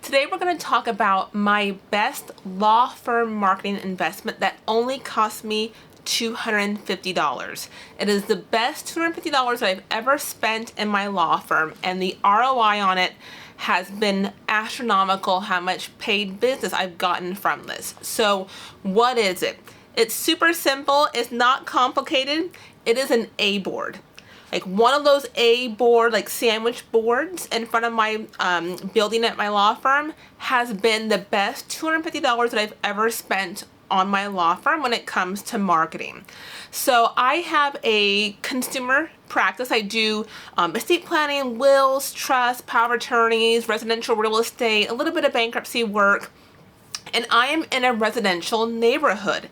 Today we're going to talk about my best law firm marketing investment that only cost me $250. It is the best $250 that I've ever spent in my law firm, and the ROI on it has been astronomical, how much paid business I've gotten from this. So what is it? It's super simple. It's not complicated. It is an A board. Like one of those A board, like sandwich boards in front of my building at my law firm has been the best $250 that I've ever spent on my law firm when it comes to marketing. So I have a consumer practice. I do estate planning, wills, trusts, power of attorneys, residential real estate, a little bit of bankruptcy work. And I am in a residential neighborhood.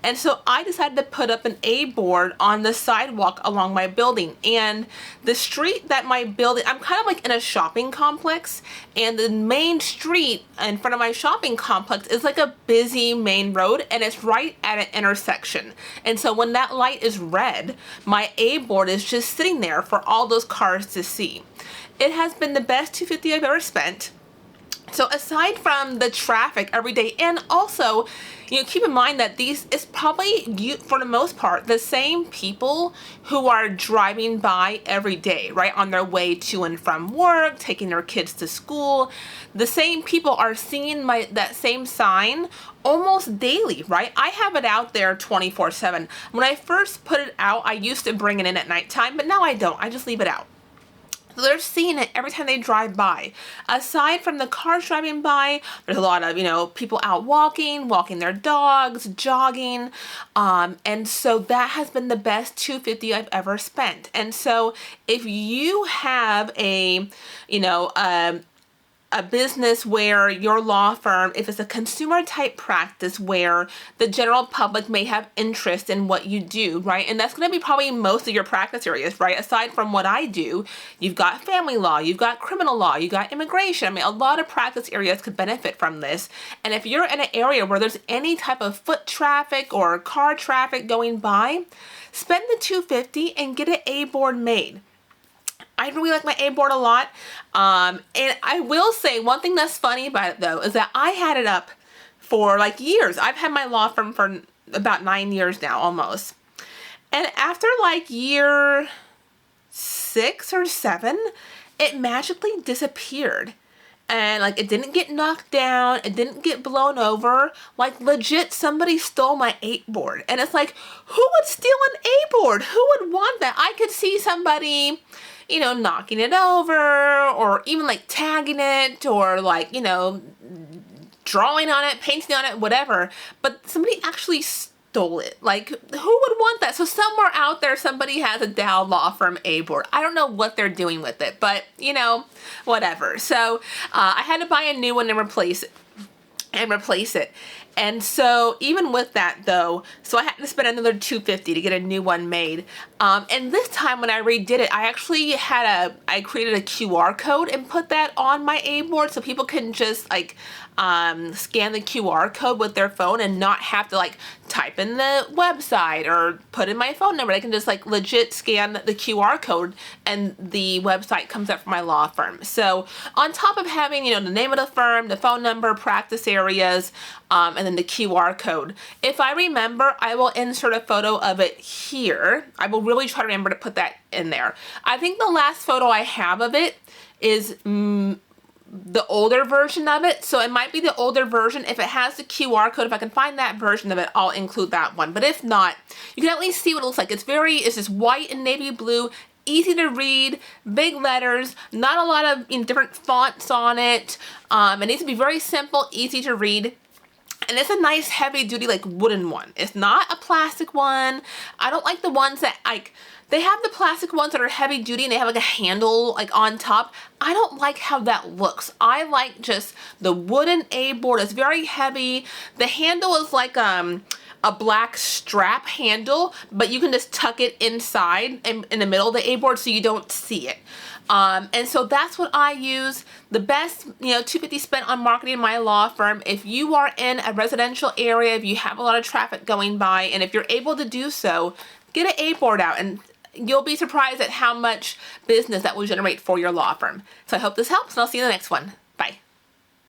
And so I decided to put up an A board on the sidewalk along my building. And the street that my building, I'm kind of like in a shopping complex, and the main street in front of my shopping complex is like a busy main road, and it's right at an intersection. And so when that light is red, my A board is just sitting there for all those cars to see. It has been the best $250 I've ever spent. So aside from the traffic every day, and also, keep in mind that these is probably, for the most part, the same people who are driving by every day, right, on their way to and from work, taking their kids to school. The same people are seeing that same sign almost daily, right? I have it out there 24/7. When I first put it out, I used to bring it in at nighttime, but now I don't. I just leave it out. So they're seeing it every time they drive by. Aside from the cars driving by, there's a lot of, people out walking their dogs, jogging. And so that has been the best $250 I've ever spent. And so if you have a business where your law firm, if it's a consumer type practice where the general public may have interest in what you do, right? And that's going to be probably most of your practice areas, right? Aside from what I do, you've got family law, you've got criminal law, you've got immigration. I mean, a lot of practice areas could benefit from this. And if you're in an area where there's any type of foot traffic or car traffic going by, spend the $250 and get an A board made. I really like my A board a lot. And I will say one thing that's funny about it though is that I had it up for like years. I've had my law firm for about 9 years now, almost. And after like year 6 or 7, it magically disappeared. And like it didn't get knocked down, it didn't get blown over. Like legit, somebody stole my A board. And it's like, who would steal an A board? Who would want that? I could see somebody, knocking it over, or even like tagging it, or like, drawing on it, painting on it, whatever. But somebody actually stole it. Like, who would want that? So somewhere out there, somebody has a Dow Law Firm A board. I don't know what they're doing with it, but whatever. So I had to buy a new one and replace it. And so even with that though, so I had to spend another $250 to get a new one made. And this time when I redid it, I actually I created a QR code and put that on my A board so people can just like scan the QR code with their phone and not have to like type in the website or put in my phone number. They can just like legit scan the QR code and the website comes up for my law firm. So on top of having, the name of the firm, the phone number, practice areas, and then the QR code. If I remember, I will insert a photo of it here. I will really try to remember to put that in there. I think the last photo I have of it is the older version of it. So it might be the older version. If it has the QR code, if I can find that version of it, I'll include that one. But if not, you can at least see what it looks like. It's just white and navy blue, easy to read, big letters, not a lot of different fonts on it. It needs to be very simple, easy to read. And it's a nice heavy duty like wooden one. It's not a plastic one. I don't like the ones that they have the plastic ones that are heavy duty and they have like a handle like on top. I don't like how that looks. I like just the wooden A board. It's very heavy. The handle is like a black strap handle, but you can just tuck it inside in the middle of the A board so you don't see it. And so that's what I use. The best, $250 spent on marketing my law firm. If you are in a residential area, if you have a lot of traffic going by, and if you're able to do so, get an A board out and you'll be surprised at how much business that will generate for your law firm. So I hope this helps, and I'll see you in the next one.